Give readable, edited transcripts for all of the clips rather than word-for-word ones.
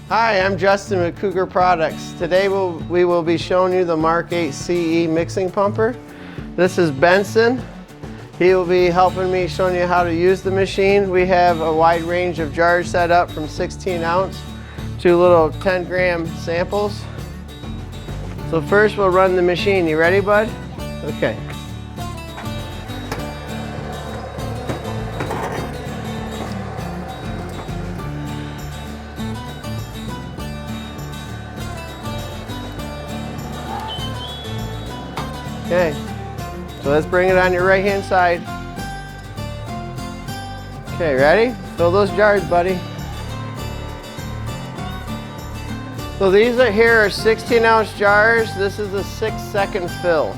Hi, I'm Justin with Cougar Products. Today we will be showing you the Mark 8 CE mixing pumper. This is Benson. He will be helping me showing you how to use the machine. We have a wide range of jars set up from 16 ounce to little 10 gram samples. So first we'll run the machine. You ready, bud? Okay. Okay, so let's bring it on your right hand side. Okay, ready? Fill those jars, buddy. So these here are 16 ounce jars. This is a 6-second fill.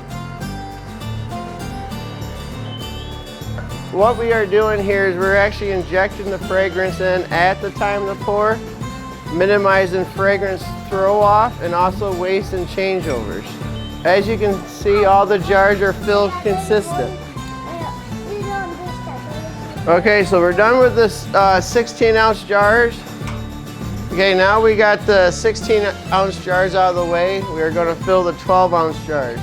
What we are doing here is we're actually injecting the fragrance in at the time of the pour, minimizing fragrance throw off and also waste and changeovers. As you can see, all the jars are filled consistent. Okay, so we're done with this 16 ounce jars. Okay, now we got the 16 ounce jars out of the way. We are going to fill the 12 ounce jars.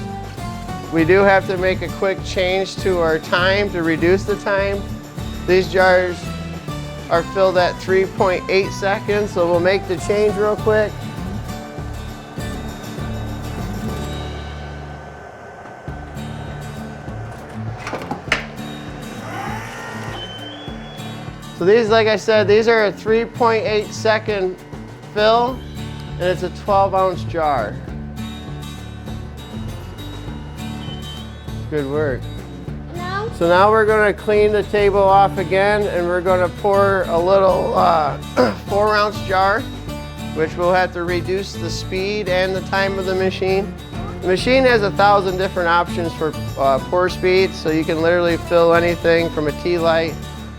We do have to make a quick change to our time to reduce the time. These jars are filled at 3.8 seconds, so we'll make the change real quick. So these, like I said, these are a 3.8 second fill, and it's a 12 ounce jar. Good work. No. So now we're going to clean the table off again, and we're going to pour a little 4 ounce jar, which will have to reduce the speed and the time of the machine. The machine has 1,000 different options for pour speed, so you can literally fill anything from a tea light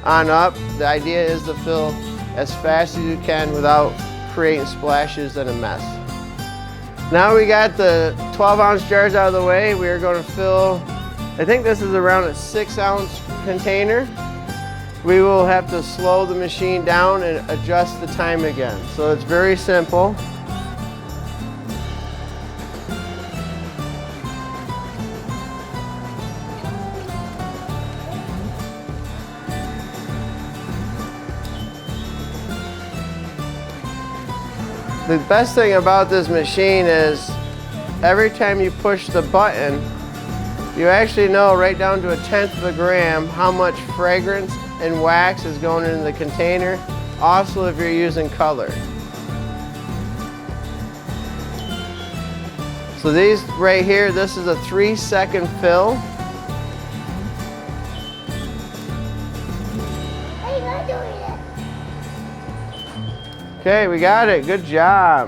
on up. The idea is to fill as fast as you can without creating splashes and a mess. Now we got the 12 ounce jars out of the way. We are going to fill, I think this is around a 6 ounce container. We will have to slow the machine down and adjust the time again. So it's very simple. The best thing about this machine is every time you push the button, you actually know right down to 1/10 of a gram how much fragrance and wax is going into the container. Also, if you're using color. So these right here, this is a 3-second fill. Okay, we got it. Good job.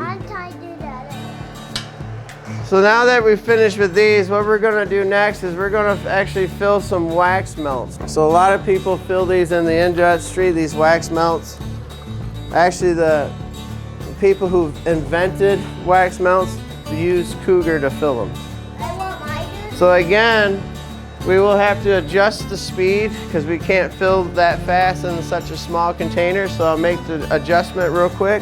So now that we've finished with these, what we're going to do next is we're going to actually fill some wax melts. So a lot of people fill these in the industry, these wax melts. Actually, the people who've invented wax melts use Cougar to fill them. So again, we will have to adjust the speed because we can't fill that fast in such a small container. So I'll make the adjustment real quick.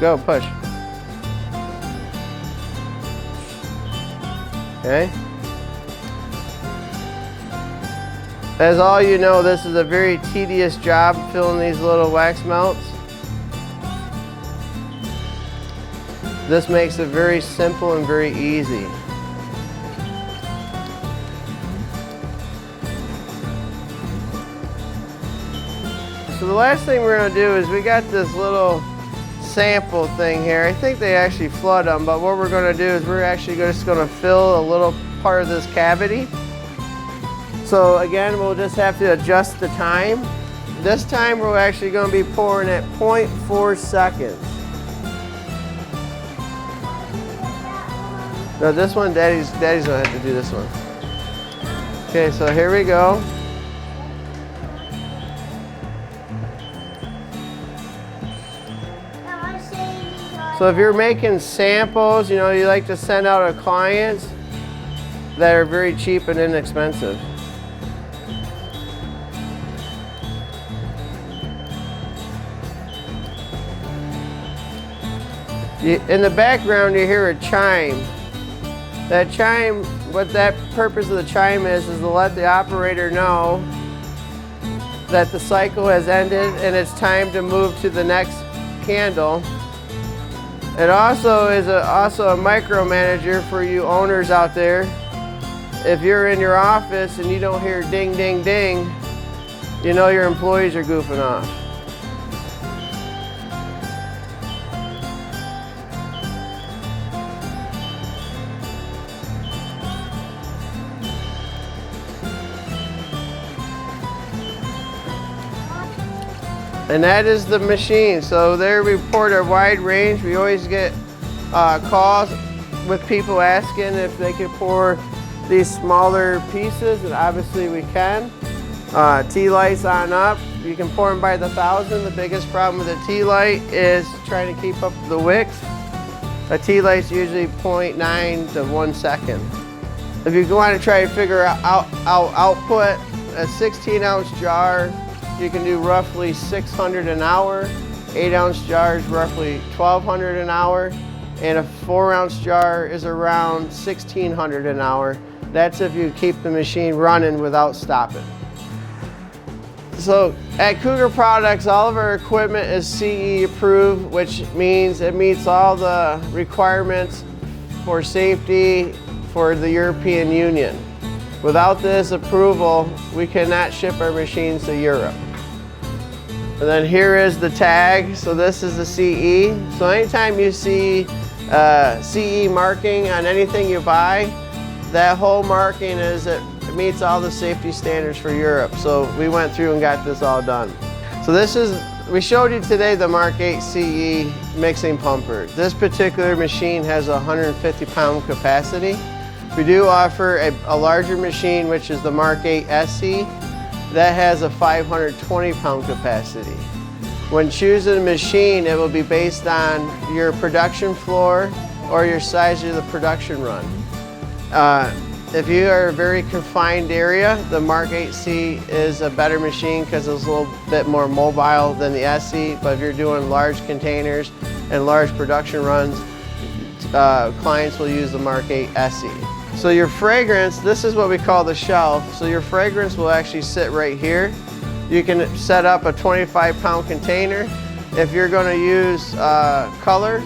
Go push. Okay. As all you know, this is a very tedious job filling these little wax melts. This makes it very simple and very easy. So the last thing we're going to do is we got this little sample thing here. I think they actually flood them, but what we're going to do is we're actually just going to fill a little part of this cavity. So again, we'll just have to adjust the time. This time we're actually going to be pouring at 0.4 seconds. No, this one, Daddy's gonna have to do this one. Okay, so here we go. So if you're making samples, you know, you like to send out to clients, that are very cheap and inexpensive. In the background you hear a chime. That chime, what that purpose of the chime is to let the operator know that the cycle has ended and it's time to move to the next candle. It also is a micromanager for you owners out there. If you're in your office and you don't hear ding, ding, ding, you know your employees are goofing off. And that is the machine. So there we report our wide range. We always get calls with people asking if they could pour these smaller pieces, and obviously we can. Tea-lights on up, you can pour them by the thousand. The biggest problem with a tea light is trying to keep up with the wicks. A tea light's usually 0.9 to 1 second. If you want to try to figure out output, a 16-ounce jar, you can do roughly 600 an hour. 8-ounce jars roughly 1,200 an hour, and a 4-ounce jar is around 1,600 an hour. That's if you keep the machine running without stopping. So at Cougar Products, all of our equipment is CE approved, which means it meets all the requirements for safety for the European Union. Without this approval, we cannot ship our machines to Europe. And then here is the tag. So this is the CE. So anytime you see CE marking on anything you buy, that whole marking is it meets all the safety standards for Europe. So we went through and got this all done. So this is, we showed you today the Mark 8 CE mixing pumper. This particular machine has a 150-pound capacity. We do offer a larger machine, which is the Mark 8 SE. That has a 520-pound capacity. When choosing a machine, it will be based on your production floor or your size of the production run. If you are a very confined area, the Mark 8C is a better machine because it's a little bit more mobile than the SE, but if you're doing large containers and large production runs, clients will use the Mark 8 SE. So your fragrance, this is what we call the shelf. So your fragrance will actually sit right here. You can set up a 25-pound container. If you're going to use color,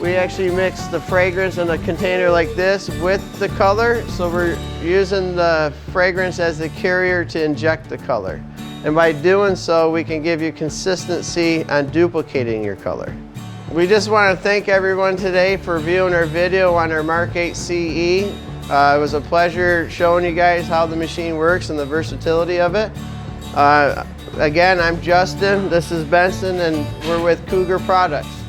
we actually mix the fragrance in a container like this with the color. So we're using the fragrance as the carrier to inject the color. And by doing so, we can give you consistency on duplicating your color. We just want to thank everyone today for viewing our video on our Mark 8 CE. It was a pleasure showing you guys how the machine works and the versatility of it. Again, I'm Justin, this is Benson, and we're with Cougar Products.